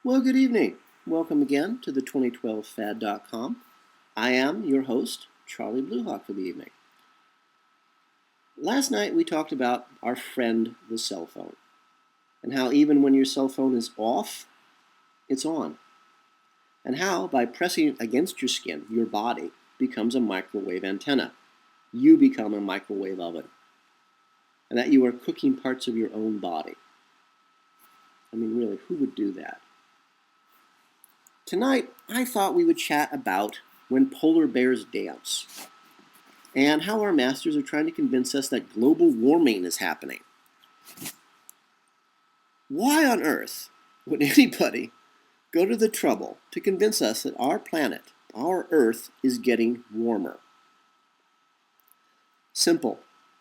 Well, good evening. Welcome again to the 2012fad.com. I am your host, Charlie Bluehawk, for the evening. Last night we talked about our friend, the cell phone, and how even when your cell phone is off, it's on. And how, by pressing it against your skin, your body becomes a microwave antenna. You become a microwave oven. And that you are cooking parts of your own body. I mean, really, who would do that? Tonight, I thought we would chat about when polar bears dance and how our masters are trying to convince us that global warming is happening. Why on earth would anybody go to the trouble to convince us that our planet, our Earth, is getting warmer? Simple.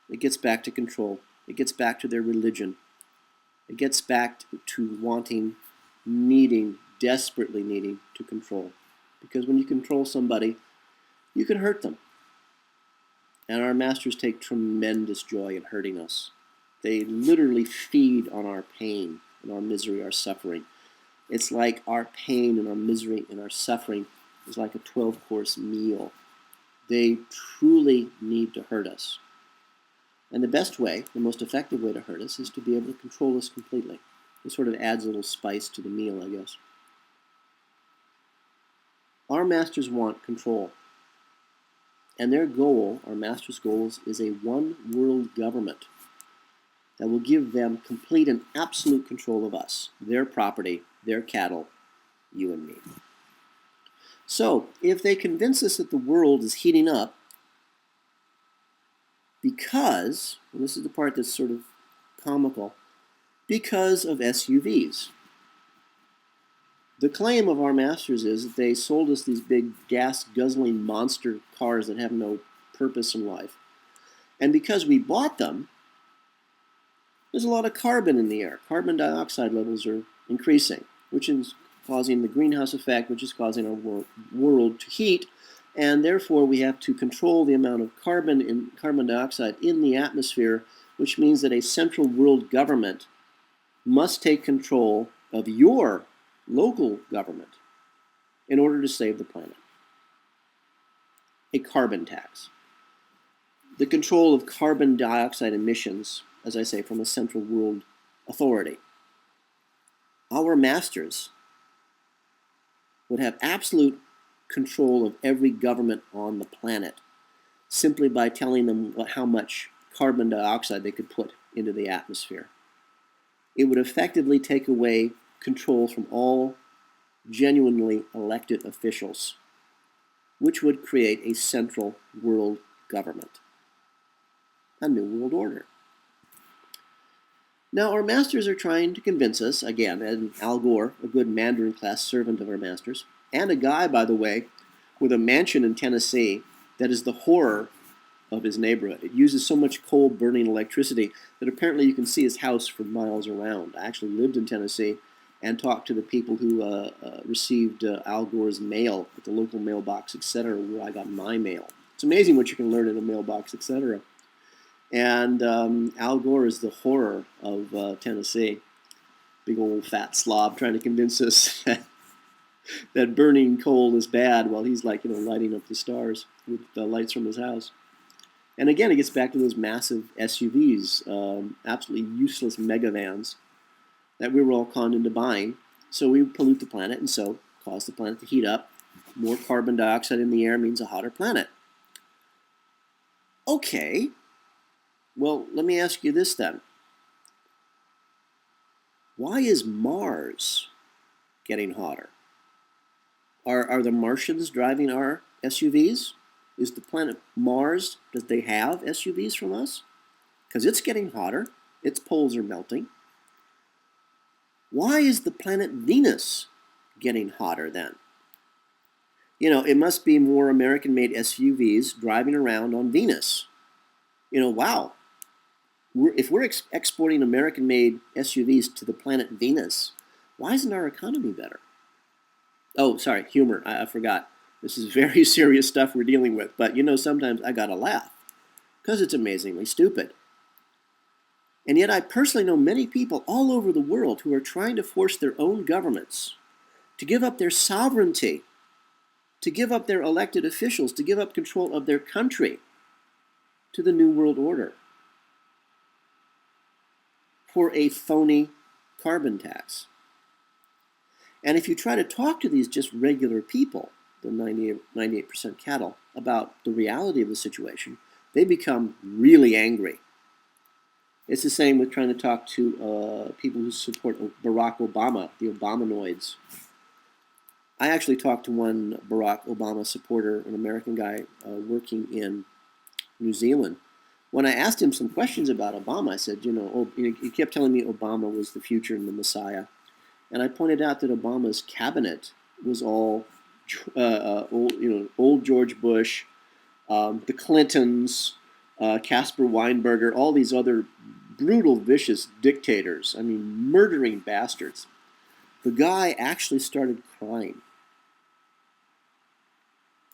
It gets back to control. It gets back to their religion. It gets back to wanting, needing, desperately needing to control. Because when you control somebody, you can hurt them. And our masters take tremendous joy in hurting us. They literally feed on our pain and our misery, our suffering. It's like our pain and our misery and our suffering is like a 12-course meal. They truly need to hurt us. And the best way, the most effective way to hurt us is to be able to control us completely. It sort of adds a little spice to the meal, I guess. Our masters want control. And their goal, our masters' goals, is a one-world government that will give them complete and absolute control of us, their property, their cattle, you and me. So, if they convince us that the world is heating up because, and this is the part that's sort of comical, because of SUVs. The claim of our masters is that they sold us these big gas-guzzling monster cars that have no purpose in life. And because we bought them, there's a lot of carbon in the air. Carbon dioxide levels are increasing, which is causing the greenhouse effect, which is causing our world to heat. And therefore, we have to control the amount of carbon dioxide in the atmosphere, which means that a central world government must take control of your local government in order to save the planet. A carbon tax. The control of carbon dioxide emissions, as I say, from a central world authority. Our masters would have absolute control of every government on the planet simply by telling them how much carbon dioxide they could put into the atmosphere. It would effectively take away control from all genuinely elected officials, which would create a central world government, a new world order. Now, our masters are trying to convince us, again, and Al Gore, a good Mandarin-class servant of our masters, and a guy, by the way, with a mansion in Tennessee that is the horror of his neighborhood. It uses so much coal-burning electricity that apparently you can see his house for miles around. I actually lived in Tennessee and talked to the people who received Al Gore's mail at the local mailbox, etc., where I got my mail. It's amazing what you can learn in a mailbox, etc. And Al Gore is the horror of Tennessee. Big old fat slob trying to convince us that burning coal is bad while he's lighting up the stars with the lights from his house. And again, it gets back to those massive SUVs, absolutely useless megavans that we were all conned into buying. So we pollute the planet and so cause the planet to heat up. More carbon dioxide in the air means a hotter planet. Okay, well, let me ask you this then. Why is Mars getting hotter? Are the Martians driving our SUVs? Is the planet Mars, does they have SUVs from us? Because it's getting hotter. Its poles are melting. Why is the planet Venus getting hotter then? You know, it must be more American-made SUVs driving around on Venus. You know, wow. If we're exporting American-made SUVs to the planet Venus, why isn't our economy better? Oh, sorry, humor. I forgot. This is very serious stuff we're dealing with. But, you know, sometimes I gotta laugh because it's amazingly stupid. And yet I personally know many people all over the world who are trying to force their own governments to give up their sovereignty, to give up their elected officials, to give up control of their country to the New World Order for a phony carbon tax. And if you try to talk to these just regular people, the 98% cattle, about the reality of the situation, they become really angry. It's the same with trying to talk to people who support Barack Obama, the Obamanoids. I actually talked to one Barack Obama supporter, an American guy working in New Zealand. When I asked him some questions about Obama, I said, he kept telling me Obama was the future and the Messiah. And I pointed out that Obama's cabinet was all old George Bush, the Clintons, Caspar Weinberger, all these other brutal, vicious dictators. I mean, murdering bastards. The guy actually started crying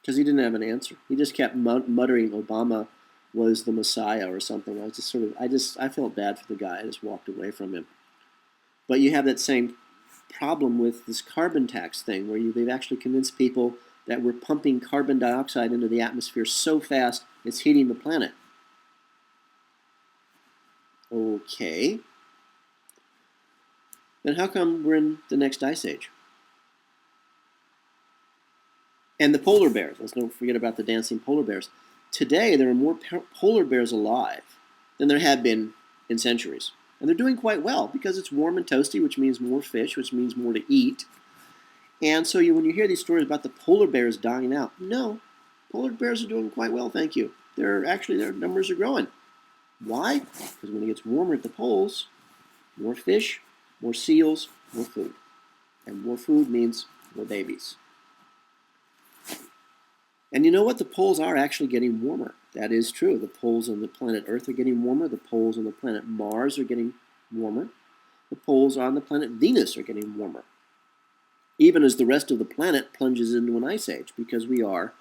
because he didn't have an answer. He just kept muttering Obama was the Messiah or something. I felt bad for the guy. I just walked away from him. But you have that same problem with this carbon tax thing where they've actually convinced people that we're pumping carbon dioxide into the atmosphere so fast it's heating the planet. Okay. Then how come we're in the next ice age? And the polar bears. Let's not forget about the dancing polar bears. Today, there are more polar bears alive than there have been in centuries. And they're doing quite well because it's warm and toasty, which means more fish, which means more to eat. And so when you hear these stories about the polar bears dying out, no, polar bears are doing quite well, thank you. Their numbers are growing. Why? Because when it gets warmer at the poles, more fish, more seals, more food. And more food means more babies. And you know what? The poles are actually getting warmer. That is true. The poles on the planet Earth are getting warmer. The poles on the planet Mars are getting warmer. The poles on the planet Venus are getting warmer. Even as the rest of the planet plunges into an ice age, because we are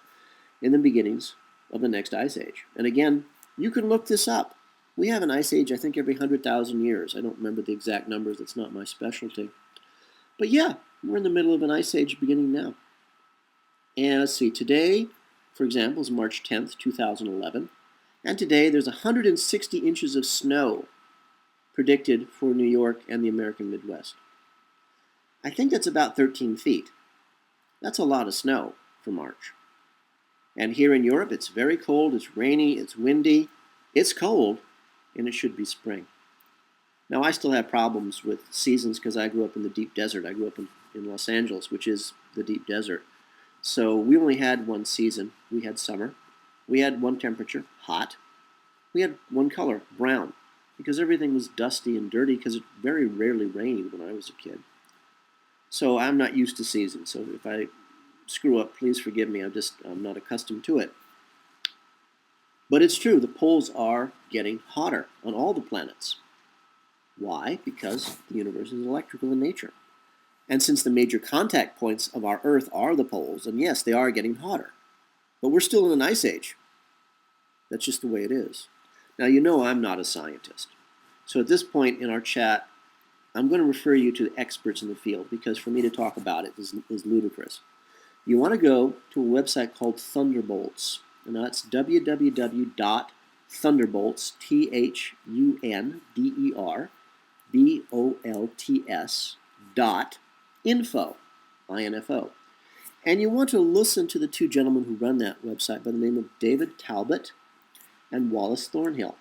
in the beginnings of the next ice age. And again, you can look this up. We have an ice age, I think, every 100,000 years. I don't remember the exact numbers. That's not my specialty. But yeah, we're in the middle of an ice age beginning now. And let's see, today, for example, is March 10th, 2011. And today there's 160 inches of snow predicted for New York and the American Midwest. I think that's about 13 feet. That's a lot of snow for March. And here in Europe, it's very cold, it's rainy, it's windy, it's cold, and it should be spring. Now, I still have problems with seasons because I grew up in the deep desert. I grew up in Los Angeles, which is the deep desert. So we only had one season. We had summer. We had one temperature, hot. We had one color, brown, because everything was dusty and dirty because it very rarely rained when I was a kid. So I'm not used to seasons. So if I screw up, please forgive me. I'm not accustomed to it. But it's true, the poles are getting hotter on all the planets. Why? Because the universe is electrical in nature. And since the major contact points of our Earth are the poles, and yes, they are getting hotter. But we're still in an ice age. That's just the way it is. Now, you know I'm not a scientist. So at this point in our chat, I'm going to refer you to the experts in the field because for me to talk about it is ludicrous. You want to go to a website called Thunderbolts. And that's www.thunderbolts, THUNDERBOLTS.info, I-N-F-O. And you want to listen to the two gentlemen who run that website by the name of David Talbot and Wallace Thornhill.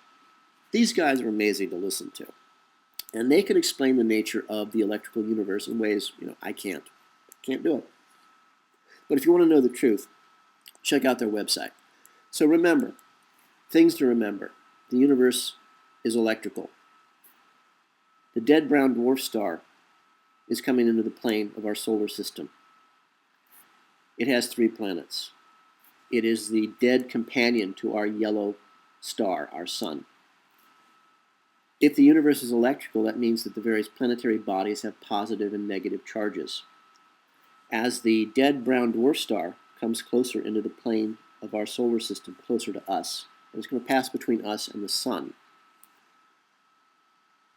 These guys are amazing to listen to. And they can explain the nature of the electrical universe in ways, I can't. Can't do it. But if you want to know the truth, check out their website. So remember, things to remember. The universe is electrical. The dead brown dwarf star is coming into the plane of our solar system. It has 3 planets. It is the dead companion to our yellow star, our sun. If the universe is electrical, that means that the various planetary bodies have positive and negative charges. As the dead brown dwarf star comes closer into the plane of our solar system, closer to us, and it's going to pass between us and the sun.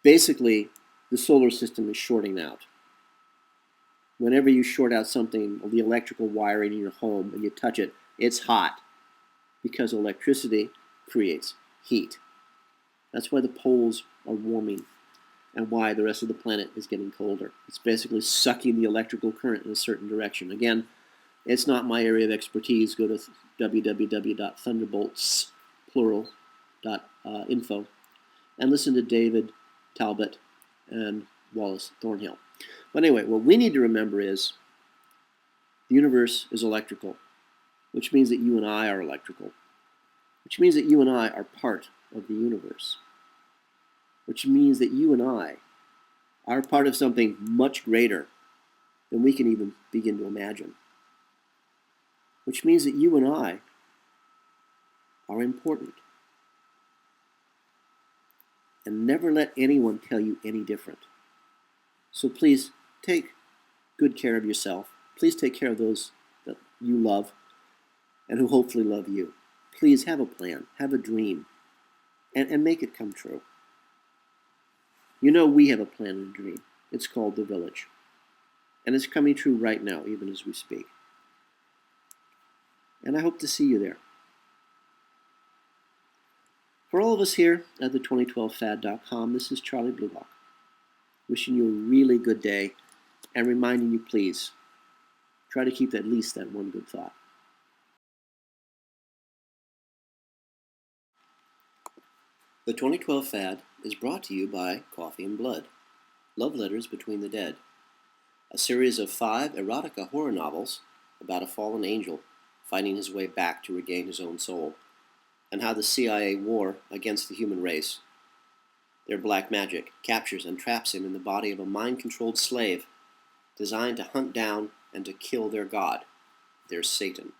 Basically, the solar system is shorting out. Whenever you short out something, the electrical wiring in your home, and you touch it, it's hot because electricity creates heat. That's why the poles are warming and why the rest of the planet is getting colder. It's basically sucking the electrical current in a certain direction. Again, it's not my area of expertise. Go to www.thunderbolts.info and listen to David Talbot and Wallace Thornhill. But anyway, what we need to remember is the universe is electrical, which means that you and I are electrical, which means that you and I are part of the universe, which means that you and I are part of something much greater than we can even begin to imagine, which means that you and I are important. And never let anyone tell you any different. So please take good care of yourself. Please take care of those that you love and who hopefully love you. Please have a plan, have a dream, and make it come true. You know we have a plan and a dream. It's called The Village. And it's coming true right now, even as we speak. And I hope to see you there. For all of us here at the 2012fad.com, this is Charlie Bluehawk, wishing you a really good day and reminding you, please, try to keep at least that one good thought. The 2012 Fad is brought to you by Coffee and Blood, Love Letters Between the Dead, a series of 5 erotica horror novels about a fallen angel finding his way back to regain his own soul, and how the CIA war against the human race. Their black magic captures and traps him in the body of a mind-controlled slave designed to hunt down and to kill their god, their Satan.